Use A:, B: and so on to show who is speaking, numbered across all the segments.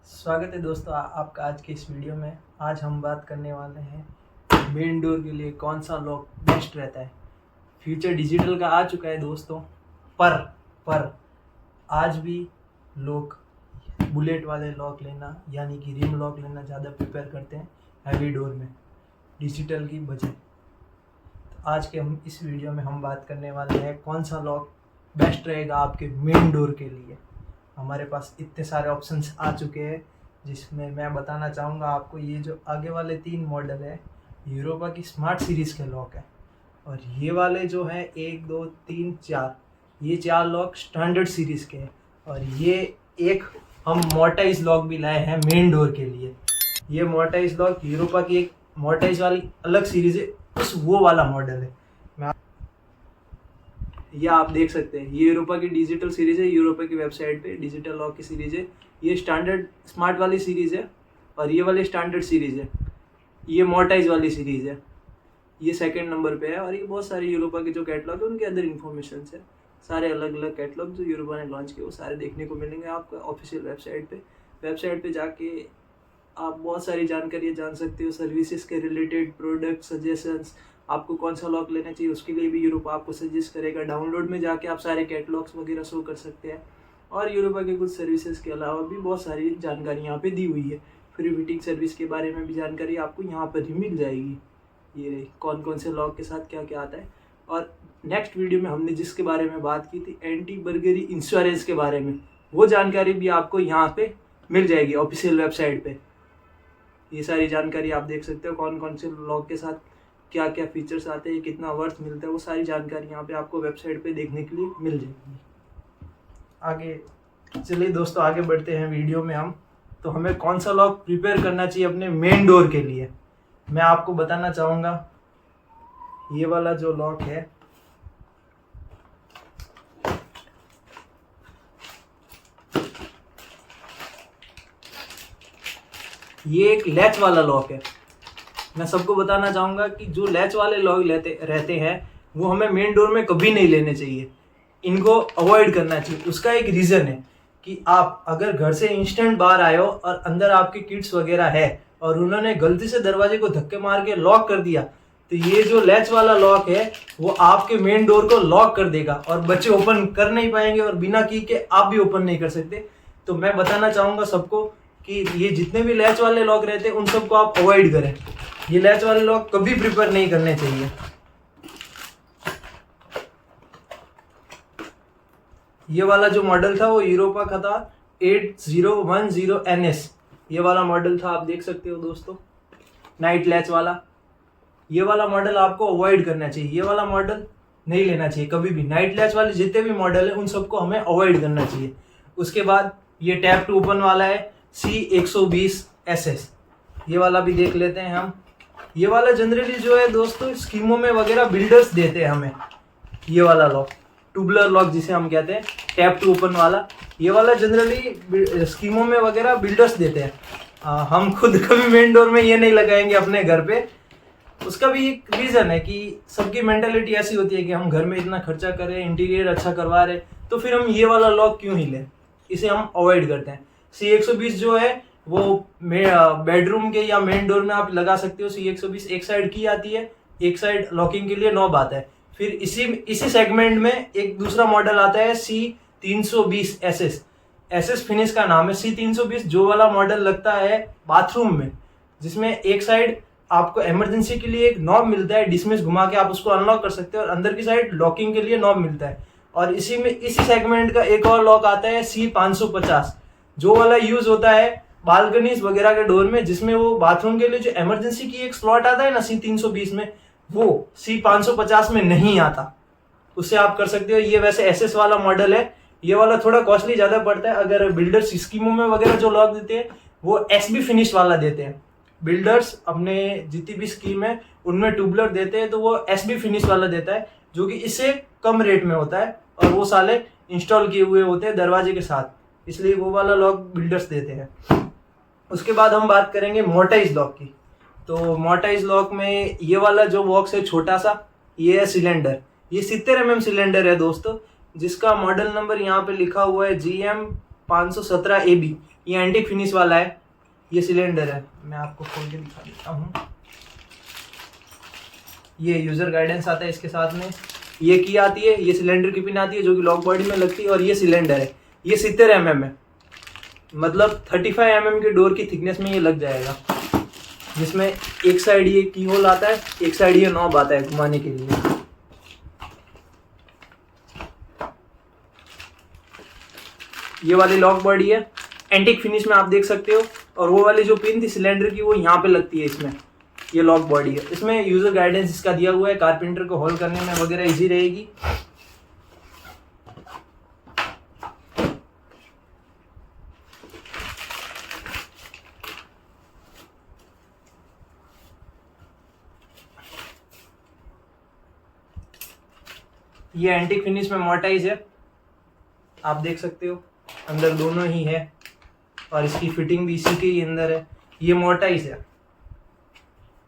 A: स्वागत है दोस्तों आपका आज के इस वीडियो में। आज हम बात करने वाले हैं मेन डोर के लिए कौन सा लॉक बेस्ट रहता है। फ्यूचर डिजिटल का आ चुका है दोस्तों, पर आज भी लोग बुलेट वाले लॉक लेना यानी कि रिम लॉक लेना ज़्यादा प्रेफर करते हैं हैवी डोर में डिजिटल की बजाय। तो आज के हम इस वीडियो में हम बात करने वाले हैं कौन सा लॉक बेस्ट रहेगा आपके मेन डोर के लिए। हमारे पास इतने सारे ऑप्शंस आ चुके हैं जिसमें मैं बताना चाहूँगा आपको। ये जो आगे वाले 3 मॉडल है यूरोपा की स्मार्ट सीरीज़ के लॉक है, और ये वाले जो है 1 2 3 4 ये 4 लॉक स्टैंडर्ड सीरीज़ के हैं। और ये एक हम मोर्टाइज लॉक भी लाए हैं मेन डोर के लिए। ये मोर्टाइज लॉक यूरोपा की एक मोर्टाइज वाली अलग सीरीज़ है, वो वाला मॉडल है। ये आप देख सकते हैं, ये यूरोपा की डिजिटल सीरीज़ है, यूरोपा की वेबसाइट पे डिजिटल लॉक की सीरीज़ है। ये स्टैंडर्ड स्मार्ट वाली सीरीज़ है और ये वाली स्टैंडर्ड सीरीज़ है। ये मोर्टाइज वाली सीरीज़ है, ये सेकंड नंबर पे है। और ये बहुत सारे यूरोपा के जो कैटलॉग है उनके अंदर इन्फॉर्मेशन है, सारे अलग अलग कैटलॉग जो यूरोपा ने लॉन्च किए वो सारे देखने को मिलेंगे आपको ऑफिशियल वेबसाइट पे जाके आप बहुत सारी जानकारियाँ जान सकते हो, सर्विसेज के रिलेटेड, प्रोडक्ट सजेशंस, आपको कौन सा लॉक लेना चाहिए उसके लिए भी यूरोपा आपको सजेस्ट करेगा। डाउनलोड में जाके आप सारे कैटलॉग्स वगैरह शो कर सकते हैं। और यूरोपा के कुछ सर्विसेज के अलावा भी बहुत सारी जानकारी यहाँ पे दी हुई है। फ्री फिटिंग सर्विस के बारे में भी जानकारी आपको यहाँ पर ही मिल जाएगी। ये कौन कौन से लॉक के साथ क्या क्या आता है। और नेक्स्ट वीडियो में हमने जिसके बारे में बात की थी एंटी बर्गरी इंश्योरेंस के बारे में, वो जानकारी भी आपको यहाँ पे मिल जाएगी ऑफिशियल वेबसाइट पे। ये सारी जानकारी आप देख सकते हो, कौन कौन से लॉक के साथ क्या क्या फीचर्स आते हैं, कितना वर्थ मिलता है, वो सारी जानकारी यहाँ पे आपको वेबसाइट पे देखने के लिए मिल जाएगी। आगे चलिए दोस्तों, आगे बढ़ते हैं वीडियो में हम। तो हमें कौन सा लॉक प्रिपेयर करना चाहिए अपने मेन डोर के लिए, मैं आपको बताना चाहूँगा। ये वाला जो लॉक है ये एक लैच वाला लॉक है। मैं सबको बताना चाहूँगा कि जो लैच वाले लॉक रहते हैं वो हमें मेन डोर में कभी नहीं लेने चाहिए, इनको अवॉइड करना चाहिए। उसका एक रीज़न है कि आप अगर घर से इंस्टेंट बाहर आए हो और अंदर आपके किड्स वगैरह है और उन्होंने गलती से दरवाजे को धक्के मार के लॉक कर दिया, तो ये जो लैच वाला लॉक है वो आपके मेन डोर को लॉक कर देगा और बच्चे ओपन कर नहीं पाएंगे और बिना की के आप भी ओपन नहीं कर सकते। तो मैं बताना चाहूँगा सबको कि ये जितने भी लैच वाले लॉक रहते हैं उन सबको आप अवॉइड करें। ये लैच वाले लॉक कभी प्रिफर नहीं करने चाहिए। ये वाला जो मॉडल था वो यूरोपा का था 8010NS, ये वाला मॉडल था, आप देख सकते हो दोस्तों, नाइट लैच वाला। ये वाला मॉडल आपको अवॉइड करना चाहिए, ये वाला मॉडल नहीं लेना चाहिए कभी भी। नाइट लैच वाले जितने भी मॉडल है उन सबको हमें अवॉइड करना चाहिए। उसके बाद ये टैप टू ओपन वाला है C120SS, ये वाला भी देख लेते हैं हम। ये वाला जनरली जो है दोस्तों स्कीमों में वगैरह बिल्डर्स देते हैं हमें, ये वाला लॉक ट्यूबलर लॉक जिसे हम कहते हैं, टैप टू ओपन वाला। ये वाला जनरली स्कीमों में वगैरह बिल्डर्स देते हैं। हम खुद कभी मेन डोर में ये नहीं लगाएंगे अपने घर पे। उसका भी एक रीज़न है कि सबकी मेंटालिटी ऐसी होती है कि हम घर में इतना खर्चा कर रहे हैं, इंटीरियर अच्छा करवा रहे हैं, तो फिर हम ये वाला लॉक क्यों ही लें, इसे हम अवॉइड करते हैं। C120 जो है वो बेडरूम के या मेन डोर में आप लगा सकते हो। C120 एक साइड की आती है, एक साइड लॉकिंग के लिए नॉब आता है। फिर इसी सेगमेंट में एक दूसरा मॉडल आता है C320SS फिनिश का नाम है। C320 जो वाला मॉडल लगता है बाथरूम में, जिसमें एक साइड आपको इमरजेंसी के लिए एक नॉब मिलता है, डिसमिस घुमा के आप उसको अनलॉक कर सकते हो, और अंदर की साइड लॉकिंग के लिए नॉब मिलता है। और इसी सेगमेंट का एक और लॉक आता है C550, जो वाला यूज होता है बालकनीज वगैरह के डोर में, जिसमें वो बाथरूम के लिए जो इमरजेंसी की एक स्लॉट आता है ना C320 में, वो C550 में नहीं आता। उससे आप कर सकते हो। ये वैसे SS वाला मॉडल है, ये वाला थोड़ा कॉस्टली ज्यादा पड़ता है। अगर बिल्डर्स स्कीमों में वगैरह जो लॉक देते हैं वो SB फिनिश वाला देते हैं। बिल्डर्स अपने जितनी भी स्कीम है उनमें ट्यूबलर देते हैं, तो वो SB फिनिश वाला देता है, जो कि इससे कम रेट में होता है और वो साले इंस्टॉल किए हुए होते हैं दरवाजे के साथ, इसलिए वो वाला लॉक बिल्डर्स देते हैं। उसके बाद हम बात करेंगे मोर्टाइज लॉक की। तो मोर्टाइज लॉक में ये वाला जो बॉक्स है छोटा सा, ये है सिलेंडर। ये 70 mm सिलेंडर है दोस्तों, जिसका मॉडल नंबर यहाँ पे लिखा हुआ है GM517AB। ये एंटीक फिनिश वाला है, ये सिलेंडर है, मैं आपको खोल के दिखा देता हूँ। ये यूजर गाइडेंस आता है इसके साथ में, ये की आती है, ये सिलेंडर की पिन आती है जो कि लॉक बॉडी में लगती है, और ये सिलेंडर है। ये 70 mm है, मतलब 35 mm के डोर की थिकनेस में ये लग जाएगा, जिसमें एक साइड ये की होल आता है, एक साइड ये नॉब आता है घुमाने के लिए। ये वाली लॉक बॉडी है, एंटीक फिनिश में आप देख सकते हो, और वो वाली जो पिन थी सिलेंडर की वो यहाँ पे लगती है इसमें। ये लॉक बॉडी है, इसमें यूजर गाइडेंस इसका दिया हुआ है, कारपेंटर को होल्ड करने में वगैरह इजी रहेगी। ये एंटीक फिनिश में मोर्टाइज है, आप देख सकते हो, अंदर दोनों ही है, और इसकी फिटिंग भी इसी के ही अंदर है। ये मोर्टाइज है,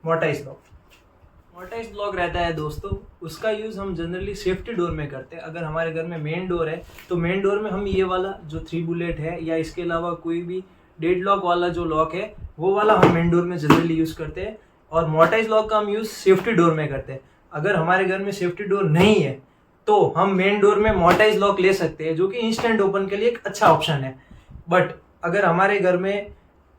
A: मोर्टाइज लॉक। मोर्टाइज लॉक रहता है दोस्तों, उसका यूज़ हम जनरली सेफ्टी डोर में करते हैं। अगर हमारे घर में मेन डोर है तो मेन डोर में हम ये वाला जो 3 बुलेट है, या इसके अलावा कोई भी डेड लॉक वाला जो लॉक है वो वाला हम मेन डोर में जनरली यूज़ करते हैं, और मोर्टाइज लॉक का हम यूज़ सेफ्टी डोर में करते हैं। अगर हमारे घर में सेफ्टी डोर नहीं है तो हम मेन डोर में मोर्टाइज लॉक ले सकते हैं, जो कि इंस्टेंट ओपन के लिए एक अच्छा ऑप्शन है। बट अगर हमारे घर में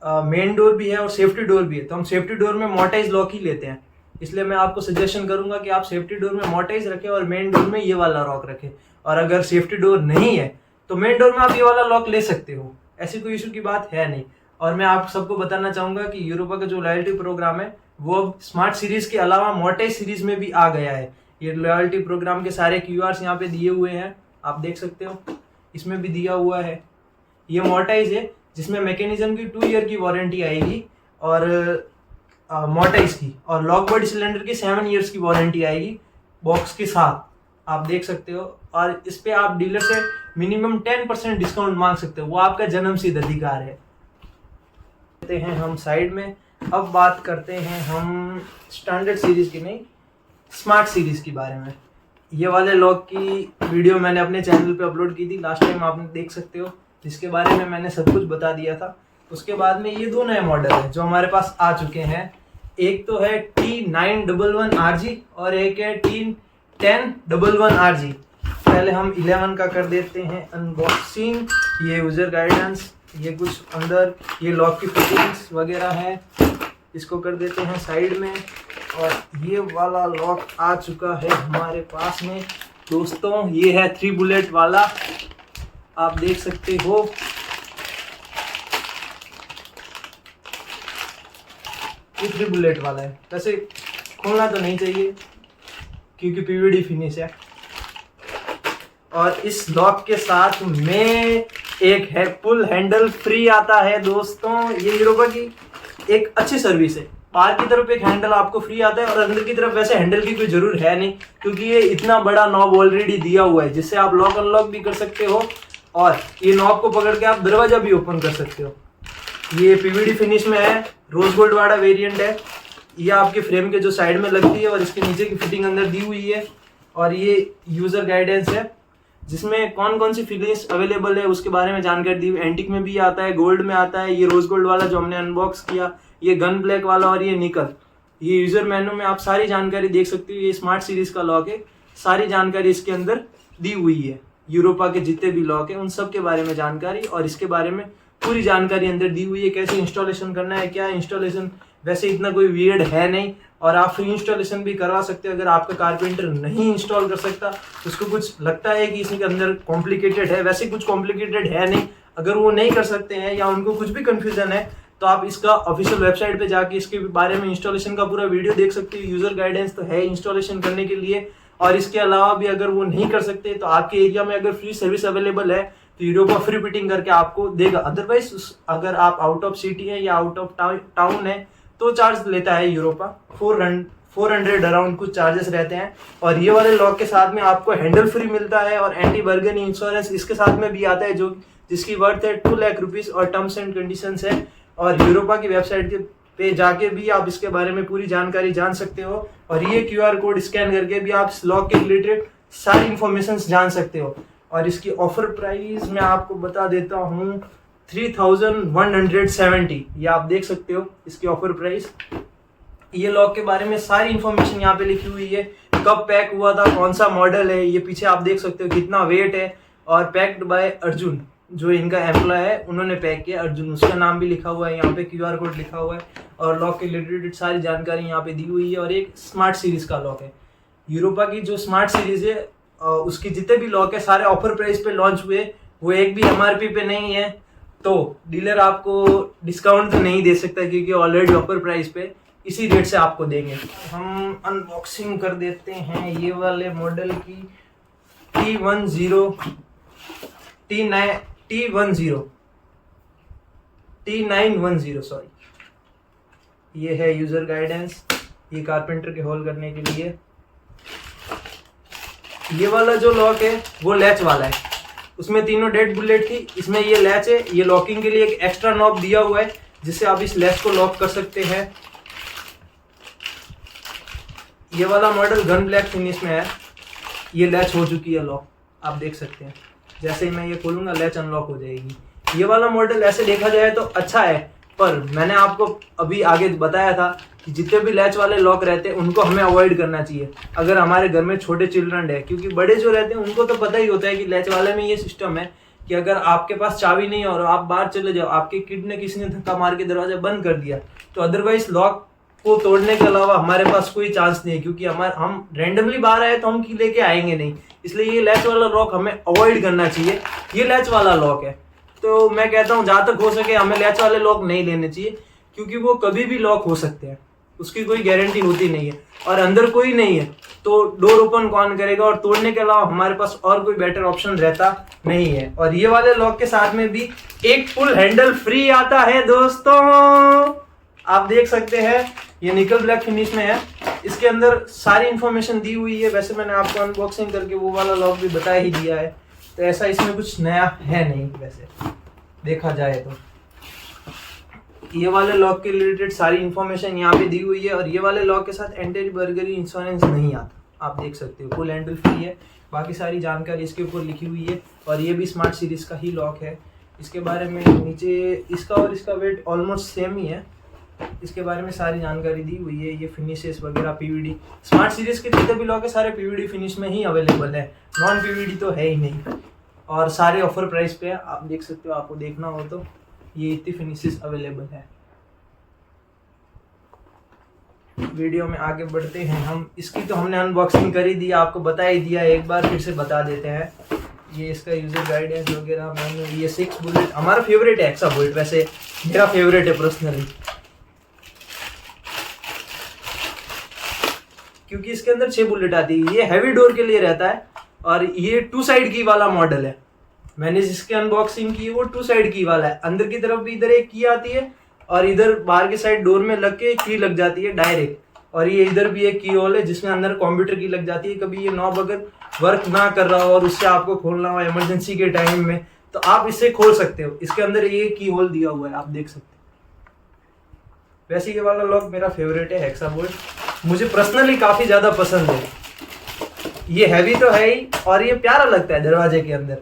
A: मेन डोर भी है और सेफ्टी डोर भी है तो हम सेफ्टी डोर में मोर्टाइज लॉक ही लेते हैं। इसलिए मैं आपको सजेशन करूंगा कि आप सेफ्टी डोर में मोर्टाइज रखें और मेन डोर में ये वाला लॉक रखें। और अगर सेफ्टी डोर नहीं है तो मेन डोर में आप ये वाला लॉक ले सकते हो, ऐसी कोई इशू की बात है नहीं। और मैं आप सबको बताना चाहूंगा कि यूरोपा का जो लॉयल्टी प्रोग्राम है वो अब स्मार्ट सीरीज के अलावा मोर्टाइज सीरीज में भी आ गया है। ये लॉयल्टी प्रोग्राम के सारे QRs यहाँ पे दिए हुए हैं, आप देख सकते हो, इसमें भी दिया हुआ है। ये मोर्टाइज है जिसमें मैकेनिज्म की 2 ईयर की वारंटी आएगी, और मोर्टाइज की, और लॉक बॉडी सिलेंडर की 7 ईयर्स की वारंटी आएगी बॉक्स के साथ, आप देख सकते हो। और इस पे आप डीलर से मिनिमम 10% डिस्काउंट मांग सकते हो, वो आपका जन्मसिद्ध अधिकार है। करते हैं हम साइड में, अब बात करते हैं हम स्टैंडर्ड सीरीज की नहीं, स्मार्ट सीरीज के बारे में। ये वाले लॉक की वीडियो मैंने अपने चैनल पे अपलोड की थी लास्ट टाइम, आपने देख सकते हो, जिसके बारे में मैंने सब कुछ बता दिया था। उसके बाद में ये 2 नए मॉडल हैं जो हमारे पास आ चुके हैं। एक तो है T911RG और एक है T1011RG। पहले हम 11 का कर देते हैं अनबॉक्सिंग। ये यूजर गाइडेंस, ये कुछ अंदर ये लॉक की फिटिंग्स वगैरह है, इसको कर देते हैं साइड में। और ये वाला लॉक आ चुका है हमारे पास में दोस्तों, ये है 3 बुलेट वाला, आप देख सकते हो। ये 3 बुलेट वाला है, वैसे खोलना तो नहीं चाहिए क्योंकि PVD फिनिश है। और इस लॉक के साथ में एक है पुल हैंडल फ्री आता है दोस्तों। ये यूरोपा की एक अच्छी सर्विस है, बाहर की तरफ एक हैंडल आपको फ्री आता है और अंदर की तरफ वैसे हैंडल की कोई जरूरत है नहीं, क्योंकि ये इतना बड़ा नॉब ऑलरेडी दिया हुआ है जिससे आप लॉक अनलॉक भी कर सकते हो, और ये नॉब को पकड़ के आप दरवाजा भी ओपन कर सकते हो। ये PVD फिनिश में है, रोज गोल्ड वाला वेरिएंट है। ये आपके फ्रेम के जो साइड में लगती है और इसके नीचे की फिटिंग अंदर दी हुई है। और ये यूजर गाइडेंस है जिसमें कौन कौन सी फिनिश अवेलेबल है उसके बारे में जानकारी दी हुई। एंटिक में भी आता है, गोल्ड में आता है, ये रोज गोल्ड वाला जो हमने अनबॉक्स किया, ये गन ब्लैक वाला, और ये निकल। ये यूजर मेन्यू में आप सारी जानकारी देख सकते हो। ये स्मार्ट सीरीज का लॉक है, सारी जानकारी इसके अंदर दी हुई है। यूरोपा के जितने भी लॉक है उन सब के बारे में जानकारी, और इसके बारे में पूरी जानकारी अंदर दी हुई है। कैसे इंस्टॉलेशन करना है, क्या इंस्टॉलेशन, वैसे इतना कोई वियर्ड है नहीं, और आप फ्री इंस्टॉलेशन भी करवा सकते हो। अगर आपका कारपेंटर नहीं इंस्टॉल कर सकता, उसको कुछ लगता है कि इसके अंदर कॉम्प्लिकेटेड है, वैसे कुछ कॉम्प्लिकेटेड है नहीं। अगर वो नहीं कर सकते हैं या उनको कुछ भी कंफ्यूजन है तो आप इसका ऑफिशियल वेबसाइट पे जाके इसके बारे में इंस्टॉलेशन का पूरा वीडियो देख सकते हो। यूजर गाइडेंस तो है इंस्टॉलेशन करने के लिए, और इसके अलावा भी अगर वो नहीं कर सकते तो आपके एरिया में अगर फ्री सर्विस अवेलेबल है तो यूरोपा फ्री फिटिंग करके आपको देगा। अदरवाइज अगर आप आउट ऑफ सिटी है या आउट ऑफ टाउन है तो चार्ज लेता है यूरोपा, 400 अराउंड कुछ चार्जेस रहते हैं। और ये वाले लॉक के साथ में आपको हैंडल फ्री मिलता है और एंटी बर्गनी इंश्योरेंस इसके साथ में भी आता है, जो जिसकी वर्थ है 2 लाख रुपीज, और टर्म्स एंड कंडीशंस है। और यूरोपा की वेबसाइट पे जाके भी आप इसके बारे में पूरी जानकारी जान सकते हो, और ये QR कोड स्कैन करके भी आप इस लॉक के रिलेटेड सारी इंफॉर्मेशन जान सकते हो। और इसकी ऑफर प्राइस मैं आपको बता देता हूँ, 3170, ये आप देख सकते हो इसकी ऑफर प्राइस। ये लॉक के बारे में सारी इंफॉर्मेशन यहाँ पे लिखी हुई है, कब पैक हुआ था, कौन सा मॉडल है, ये पीछे आप देख सकते हो कितना वेट है, और पैक्ड बाय अर्जुन, जो इनका एम्प्लॉय है उन्होंने पैक किया, अर्जुन, उसका नाम भी लिखा हुआ है यहाँ पे, QR कोड लिखा हुआ है, और लॉक के रिलेटेड सारी जानकारी यहाँ पे दी हुई है। और एक स्मार्ट सीरीज का लॉक है, यूरोपा की जो स्मार्ट सीरीज है उसके जितने भी लॉक है सारे ऑफर प्राइस पे लॉन्च हुए, वो एक भी MRP पे नहीं है, तो डीलर आपको डिस्काउंट तो नहीं दे सकता क्योंकि ऑलरेडी ऑफर प्राइस पे इसी रेट से आपको देंगे। हम अनबॉक्सिंग कर देते हैं ये वाले मॉडल की T910 सॉरी, ये है यूजर गाइडेंस, ये कारपेंटर के होल करने के लिए। ये वाला जो लॉक है वो लैच वाला है, उसमें तीनों डेड बुलेट थी, इसमें ये लैच है। ये लॉकिंग के लिए एक एक्स्ट्रा नॉब दिया हुआ है जिससे आप इस लैच को लॉक कर सकते हैं। ये वाला मॉडल गन ब्लैक फिनिश में है, ये लैच हो चुकी है लॉक, आप देख सकते हैं। जैसे ही मैं ये खोलूंगा लैच अनलॉक हो जाएगी। ये वाला मॉडल ऐसे देखा जाए तो अच्छा है, पर मैंने आपको अभी आगे बताया था कि जितने भी लैच वाले लॉक रहते हैं उनको हमें अवॉइड करना चाहिए अगर हमारे घर में छोटे चिल्ड्रन है, क्योंकि बड़े जो रहते हैं उनको तो पता ही होता है कि लैच वाले में ये सिस्टम है कि अगर आपके पास चाबी नहीं है और आप बाहर चले जाओ, आपके किड ने किसी ने धक्का मार के दरवाजा बंद कर दिया, तो अदरवाइज लॉक को तोड़ने के अलावा हमारे पास कोई चांस नहीं है, क्योंकि हम रेंडमली बाहर आए तो हम की लेके आएंगे नहीं। इसलिए ये लैच वाला लॉक हमें अवॉइड करना चाहिए। ये लैच वाला लॉक है, तो मैं कहता हूँ जहां तक हो सके हमें लैच वाले लॉक नहीं लेने चाहिए, क्योंकि वो कभी भी लॉक हो सकते हैं, उसकी कोई गारंटी होती नहीं है, और अंदर कोई नहीं है तो डोर ओपन कौन करेगा, और तोड़ने के अलावा हमारे पास और कोई बेटर ऑप्शन रहता नहीं है। और ये वाले लॉक के साथ में भी एक फुल हैंडल फ्री आता है दोस्तों, आप देख सकते हैं, ये निकल ब्लैक फिनिश में है। इसके अंदर सारी इंफॉर्मेशन दी हुई है, वैसे मैंने आपको अनबॉक्सिंग करके वो वाला लॉक भी बता ही दिया है, तो ऐसा इसमें कुछ नया है नहीं वैसे देखा जाए तो। ये वाले लॉक के रिलेटेड सारी इंफॉर्मेशन यहाँ पे दी हुई है, और ये वाले लॉक के साथ एंटी बर्गरी इंश्योरेंस नहीं आता, आप देख सकते हो, फुल हैंडल फ्री है। बाकी सारी जानकारी इसके ऊपर लिखी हुई है, और ये भी स्मार्ट सीरीज का ही लॉक है। इसके बारे में नीचे इसका और इसका वेट ऑलमोस्ट सेम ही है, इसके बारे में सारी जानकारी दी हुई है। ये फिनिशेस वगैरह PVD, स्मार्ट सीरीज के जितने भी लॉक है सारे PVD फिनिश में ही अवेलेबल है, नॉन PVD तो है ही नहीं, और सारे ऑफर प्राइस पे है, आप देख सकते हो, आपको देखना हो तो ये इतनी फिनिशेस अवेलेबल है। वीडियो में आगे बढ़ते हैं हम, इसकी तो हमने अनबॉक्सिंग कर ही दी, आपको बता ही दिया, एक बार फिर से बता देते हैं। ये इसका यूजर गाइडेंस वगैरह मैंने, ये 6 बुलेट हमारा फेवरेट है, एक्सा बुलेट वैसे मेरा फेवरेट है पर्सनली, क्योंकि इसके अंदर 6 बुलेट आती है। ये हैवी डोर के लिए रहता है, और ये 2 साइड की वाला मॉडल है। मैंने जिसकी अनबॉक्सिंग की वो 2 साइड की वाला है, अंदर की तरफ भी इधर एक की आती है, और इधर बाहर की साइड डोर में लग के की लग जाती है डायरेक्ट, और ये इधर भी एक की होल है जिसमें अंदर कंप्यूटर की लग जाती है। कभी ये नॉब अगर वर्क ना कर रहा हो और उससे आपको खोलना हो इमरजेंसी के टाइम में, तो आप इससे खोल सकते हो। इसके अंदर ये की होल दिया हुआ है, आप देख सकते हो। वैसे ये वाला लॉक मेरा फेवरेट है, हेक्साबोल्ट, मुझे पर्सनली काफी ज्यादा पसंद है। ये हैवी तो है ही, और ये प्यारा लगता है दरवाजे के अंदर,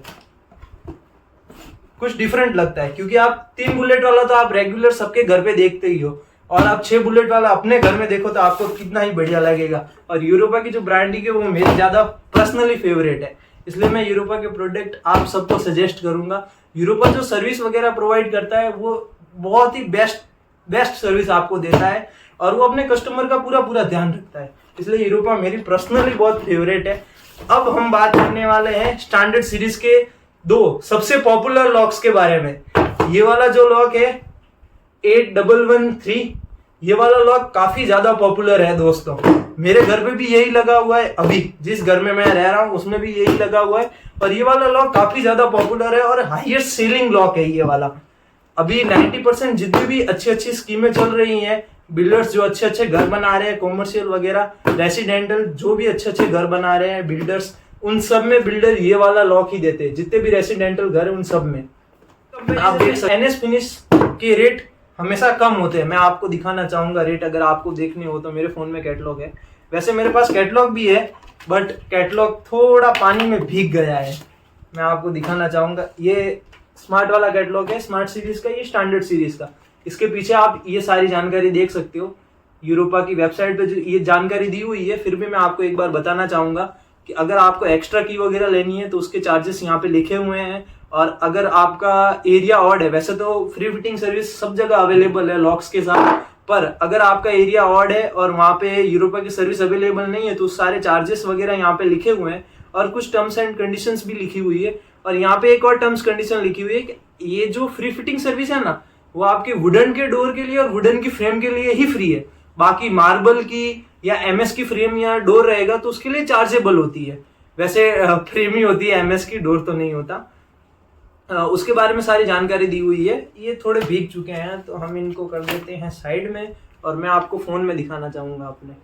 A: कुछ डिफरेंट लगता है, क्योंकि आप 3 बुलेट वाला तो आप रेगुलर सबके घर पे देखते ही हो, और आप 6 बुलेट वाला अपने घर में देखो तो आपको कितना ही बढ़िया लगेगा। और यूरोपा की जो ब्रांडिंग है वो मेरी ज्यादा पर्सनली फेवरेट है, इसलिए मैं यूरोपा के प्रोडक्ट आप सबको सजेस्ट करूंगा। यूरोपा जो सर्विस वगैरह प्रोवाइड करता है वो बहुत ही बेस्ट सर्विस आपको देता है, और वो अपने कस्टमर का पूरा ध्यान रखता है, इसलिए यूरोपा मेरी पर्सनली बहुत फेवरेट है। अब हम बात करने वाले हैं स्टैंडर्ड सीरीज के 2 सबसे पॉपुलर लॉक्स के बारे में। ये वाला जो लॉक है 8113, ये वाला लॉक काफी ज्यादा पॉपुलर है दोस्तों, मेरे घर पे भी यही लगा हुआ है, अभी जिस घर में मैं रह रहा हूँ उसमें भी यही लगा हुआ है, और ये वाला लॉक काफी ज्यादा पॉपुलर है और हाईएस्ट सेलिंग लॉक है ये वाला। अभी 90% जितनी भी अच्छी स्कीमें चल रही हैं, बिल्डर्स जो अच्छे घर बना रहे हैं, कॉमर्शियल वगैरह, रेसिडेंटल जो भी अच्छे घर बना रहे हैं बिल्डर्स, उन सब में बिल्डर ये वाला लॉक ही देते हैं, जितने भी रेसिडेंटल घर है उन सब में। आप देख सकते हैं NS फिनिश के रेट हमेशा कम होते हैं। मैं आपको दिखाना चाहूंगा रेट, अगर आपको देखने हो तो। मेरे फोन में कैटलॉग है, वैसे मेरे पास कैटलॉग भी है, बट कैटलॉग थोड़ा पानी में भीग गया है, मैं आपको दिखाना चाहूंगा। ये स्मार्ट वाला कैटलॉग है स्मार्ट सीरीज का, ये स्टैंडर्ड सीरीज का। इसके पीछे आप ये सारी जानकारी देख सकते हो। यूरोपा की वेबसाइट पे जो ये जानकारी दी हुई है, फिर भी मैं आपको एक बार बताना चाहूंगा कि अगर आपको एक्स्ट्रा की वगैरह लेनी है तो उसके चार्जेस यहाँ पे लिखे हुए हैं। और अगर आपका एरिया ऑड है, वैसे तो फ्री फिटिंग सर्विस सब जगह अवेलेबल है लॉक्स के साथ, पर अगर आपका एरिया ऑड है और वहाँ पे यूरोपा की सर्विस अवेलेबल नहीं है तो सारे चार्जेस वगैरह यहाँ पे लिखे हुए हैं और कुछ टर्म्स एंड कंडीशंस भी लिखी हुई है। और यहाँ पे एक और टर्म्स कंडीशन लिखी हुई है कि ये जो फ्री फिटिंग सर्विस है ना, वो आपके वुडन के डोर के लिए और वुडन की फ्रेम के लिए ही फ्री है। बाकी मार्बल की या एमएस की फ्रेम या डोर रहेगा तो उसके लिए चार्जेबल होती है। वैसे फ्रेम ही होती है एमएस की, डोर तो नहीं होता। उसके बारे में सारी जानकारी दी हुई है। ये थोड़े भीग चुके हैं तो हम इनको कर देते हैं साइड में और मैं आपको फोन में दिखाना चाहूंगा अपने।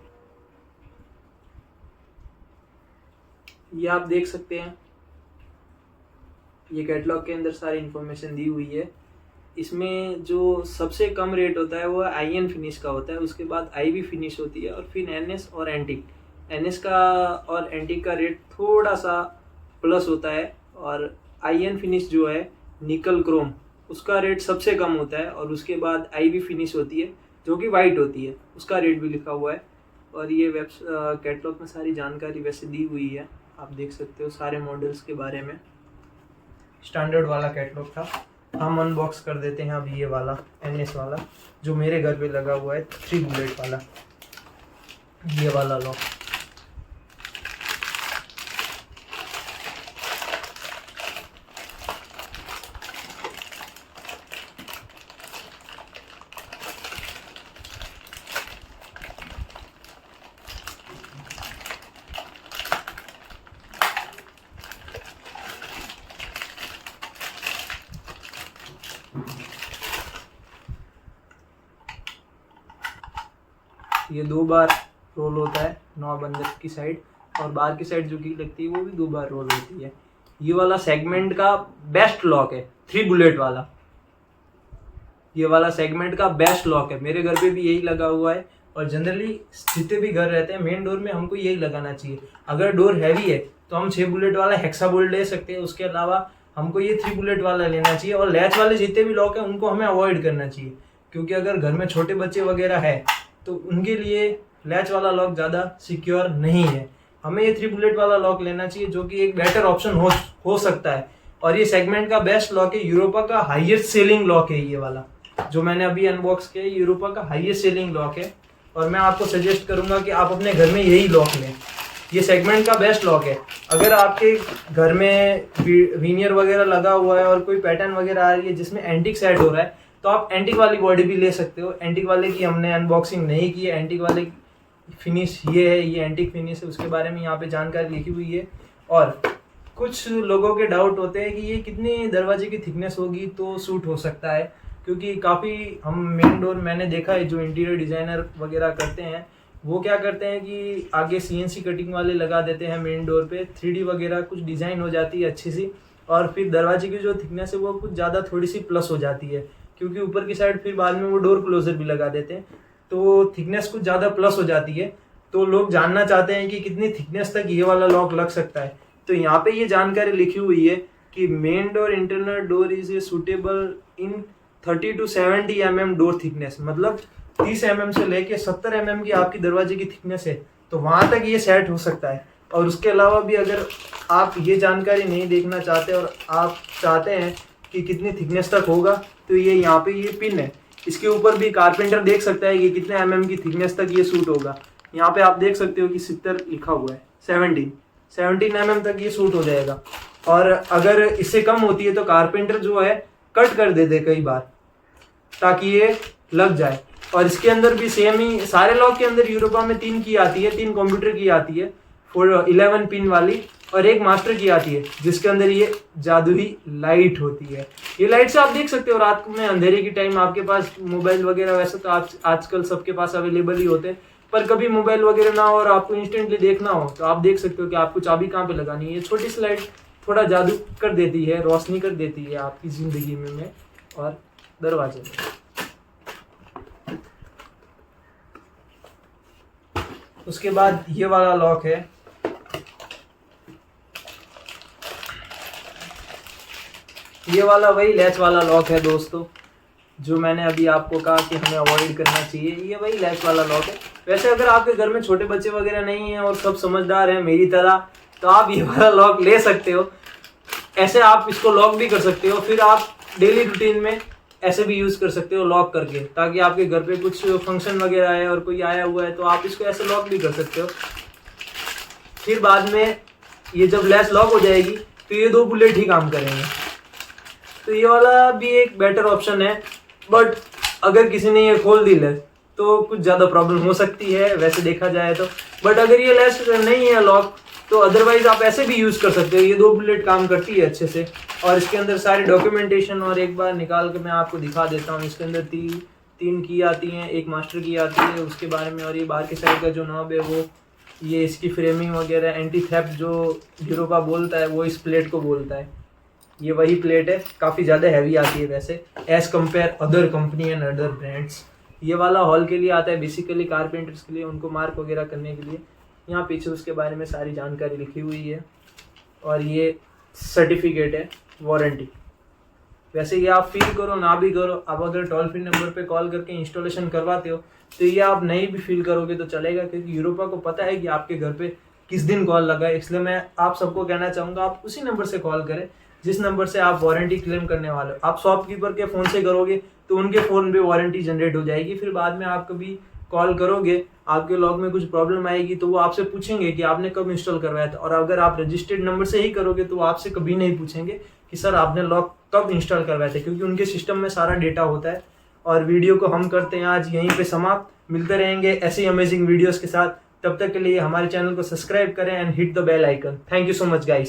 A: ये आप देख सकते हैं, ये कैटलॉग के अंदर सारी इंफॉर्मेशन दी हुई है। इसमें जो सबसे कम रेट होता है वो आईएन फिनिश का होता है, उसके बाद आईवी फिनिश होती है और फिर एनएस और एंटिक। एनएस का और एंटिक का रेट थोड़ा सा प्लस होता है और आईएन फिनिश जो है निकल क्रोम, उसका रेट सबसे कम होता है। और उसके बाद आईवी फिनिश होती है जो कि वाइट होती है, उसका रेट भी लिखा हुआ है। और ये कैटलॉग में सारी जानकारी वैसे दी हुई है, आप देख सकते हो सारे मॉडल्स के बारे में। स्टैंडर्ड वाला कैटलॉग था। हम अनबॉक्स कर देते हैं अब ये वाला एनएस वाला जो मेरे घर पे लगा हुआ है, 3 बुलेट वाला, ये वाला लॉक। ये 2 बार रोल होता है नॉब अंदर की साइड, और बाहर की साइड जो की लगती है वो भी 2 बार रोल होती है। ये वाला सेगमेंट का बेस्ट लॉक है, 3 बुलेट वाला। ये वाला सेगमेंट का बेस्ट लॉक है, मेरे घर पे भी यही लगा हुआ है। और जनरली जितने भी घर रहते हैं मेन डोर में हमको यही लगाना चाहिए। अगर डोर हैवी है तो हम 6 बुलेट वाला हेक्सा बोल्ट ले सकते हैं, उसके अलावा हमको ये 3 बुलेट वाला लेना चाहिए। और लैच वाले जितने भी लॉक हैं उनको हमें अवॉइड करना चाहिए, क्योंकि अगर घर में छोटे बच्चे वगैरह है तो उनके लिए लैच वाला लॉक ज़्यादा सिक्योर नहीं है। हमें ये 3 बुलेट वाला लॉक लेना चाहिए जो कि एक बेटर ऑप्शन हो सकता है। और ये सेगमेंट का बेस्ट लॉक है, यूरोपा का हाईएस्ट सेलिंग लॉक है। ये वाला जो मैंने अभी अनबॉक्स किया यूरोपा का हाईएस्ट सेलिंग लॉक है, और मैं आपको सजेस्ट करूंगा कि आप अपने घर में यही लॉक लें। ये सेगमेंट का बेस्ट लॉक है। अगर आपके घर में वीनियर वगैरह लगा हुआ है और कोई पैटर्न वगैरह आ रही है जिसमें एंटिक सेट हो रहा है तो आप एंटिक वाली बॉडी भी ले सकते हो। एंटिक वाले की हमने अनबॉक्सिंग नहीं की है। एंटिक वाले फिनिश ये है, ये एंटिक फिनिश है, उसके बारे में यहाँ पे जानकारी लिखी हुई है। और कुछ लोगों के डाउट होते हैं कि ये कितनी दरवाजे की थिकनेस होगी तो सूट हो सकता है, क्योंकि काफ़ी हम मेन डोर मैंने देखा है जो इंटीरियर डिज़ाइनर वगैरह करते हैं वो क्या करते हैं कि आगे सीएनसी कटिंग वाले लगा देते हैं मेन डोर पे, 3D वगैरह कुछ डिज़ाइन हो जाती है अच्छी सी, और फिर दरवाजे की जो थिकनेस है वो कुछ ज़्यादा थोड़ी सी प्लस हो जाती है, क्योंकि ऊपर की साइड फिर बाद में वो डोर क्लोजर भी लगा देते हैं तो थिकनेस कुछ ज़्यादा प्लस हो जाती है। तो लोग जानना चाहते हैं कि कितनी थिकनेस तक ये वाला लॉक लग सकता है। तो यहाँ पे ये जानकारी लिखी हुई है कि main door internal door is a suitable in 30 to 70 mm door thickness, मतलब 30 mm से लेके 70 mm की आपकी दरवाजे की थिकनेस है तो वहां तक ये सेट हो सकता है। और उसके अलावा भी अगर आप ये जानकारी नहीं देखना चाहते और आप चाहते हैं कि कितनी थिकनेस तक होगा तो ये यहाँ पे ये पिन है, इसके ऊपर भी कारपेंटर देख सकता है कि कितने mm की थिकनेस तक ये सूट होगा। यहाँ पे आप देख सकते हो कि 70 लिखा हुआ है, 17 mm तक ये सूट हो जाएगा। और अगर इससे कम होती है तो कारपेंटर जो है कट कर देते कई बार ताकि ये लग जाए। और इसके अंदर भी सेम ही सारे लॉक के अंदर यूरोपा में 3 की आती है, 3 कंप्यूटर की आती है, 11 पिन वाली, और एक मास्टर की आती है जिसके अंदर ये जादुई लाइट होती है। ये लाइट से आप देख सकते हो रात में अंधेरे की टाइम आपके पास मोबाइल वगैरह, वैसे तो आजकल सबके पास अवेलेबल ही होते हैं, पर कभी मोबाइल वगैरह ना हो और आपको इंस्टेंटली देखना हो तो आप देख सकते हो कि आपको चाबी कहाँ पे लगानी है। ये छोटी सी लाइट थोड़ा जादू कर देती है, रोशनी कर देती है आपकी जिंदगी में और दरवाजे में। उसके बाद ये वाला लॉक है, ये वाला वही लैच वाला लॉक है दोस्तों, जो मैंने अभी आपको कहा कि हमें अवॉइड करना चाहिए। ये वही लैच वाला लॉक है। वैसे अगर आपके घर में छोटे बच्चे वगैरह नहीं हैं और सब समझदार हैं मेरी तरह, तो आप ये वाला लॉक ले सकते हो। ऐसे आप इसको लॉक भी कर सकते हो, फिर आप डेली रूटीन में ऐसे भी यूज़ कर सकते हो लॉक करके, ताकि आपके घर पे कुछ फंक्शन वगैरह है और कोई आया हुआ है तो आप इसको ऐसे लॉक भी कर सकते हो। फिर बाद में ये जब लैच लॉक हो जाएगी तो ये 2 बुलेट ही काम करेंगे। तो ये वाला भी एक बेटर ऑप्शन है, बट अगर किसी ने ये खोल दी लैच तो कुछ ज़्यादा प्रॉब्लम हो सकती है वैसे देखा जाए तो। बट अगर ये लैच नहीं है लॉक तो अदरवाइज आप ऐसे भी यूज़ कर सकते हो। ये 2 बुलेट काम करती है अच्छे से, और इसके अंदर सारी डॉक्यूमेंटेशन, और एक बार निकाल के मैं आपको दिखा देता हूँ। इसके अंदर 3 की आती हैं, एक मास्टर की आती है उसके बारे में, और ये बाहर के साइड का जो नॉब है वो, ये इसकी फ्रेमिंग वगैरह, एंटी थेफ्ट जो यूरोपा बोलता है वो इस प्लेट को बोलता है। ये वही प्लेट है, काफ़ी ज़्यादा हैवी आती है वैसे as compare other company and other brands. ये वाला हॉल के लिए आता है बेसिकली, कारपेंटर्स के लिए, उनको मार्क वगैरह करने के लिए। यहाँ पीछे उसके बारे में सारी जानकारी लिखी हुई है, और ये सर्टिफिकेट है वारंटी। वैसे ये आप फील करो ना भी करो, आप अगर टोल फ्री नंबर पे कॉल करके इंस्टॉलेशन करवाते हो तो ये आप नहीं भी फील करोगे तो चलेगा, क्योंकि यूरोपा को पता है कि आपके घर पे किस दिन कॉल लगा है। इसलिए मैं आप सबको कहना चाहूँगा आप उसी नंबर से कॉल करें जिस नंबर से आप वारंटी क्लेम करने वाले हो। आप शॉपकीपर के फ़ोन से करोगे तो उनके फ़ोन पे वारंटी जनरेट हो जाएगी। फिर बाद में आप कभी कॉल करोगे, आपके लॉक में कुछ प्रॉब्लम आएगी तो वो आपसे पूछेंगे कि आपने कब इंस्टॉल करवाया था। और अगर आप रजिस्टर्ड नंबर से ही करोगे तो वो आपसे कभी नहीं पूछेंगे कि सर आपने लॉक कब इंस्टॉल करवाया था, क्योंकि उनके सिस्टम में सारा डेटा होता है। और वीडियो को हम करते हैं आज यहीं पे समाप्त। मिलते रहेंगे ऐसे ही अमेजिंग वीडियोस के साथ। तब तक के लिए हमारे चैनल को सब्सक्राइब करें and hit the bell icon. Thank you so much guys.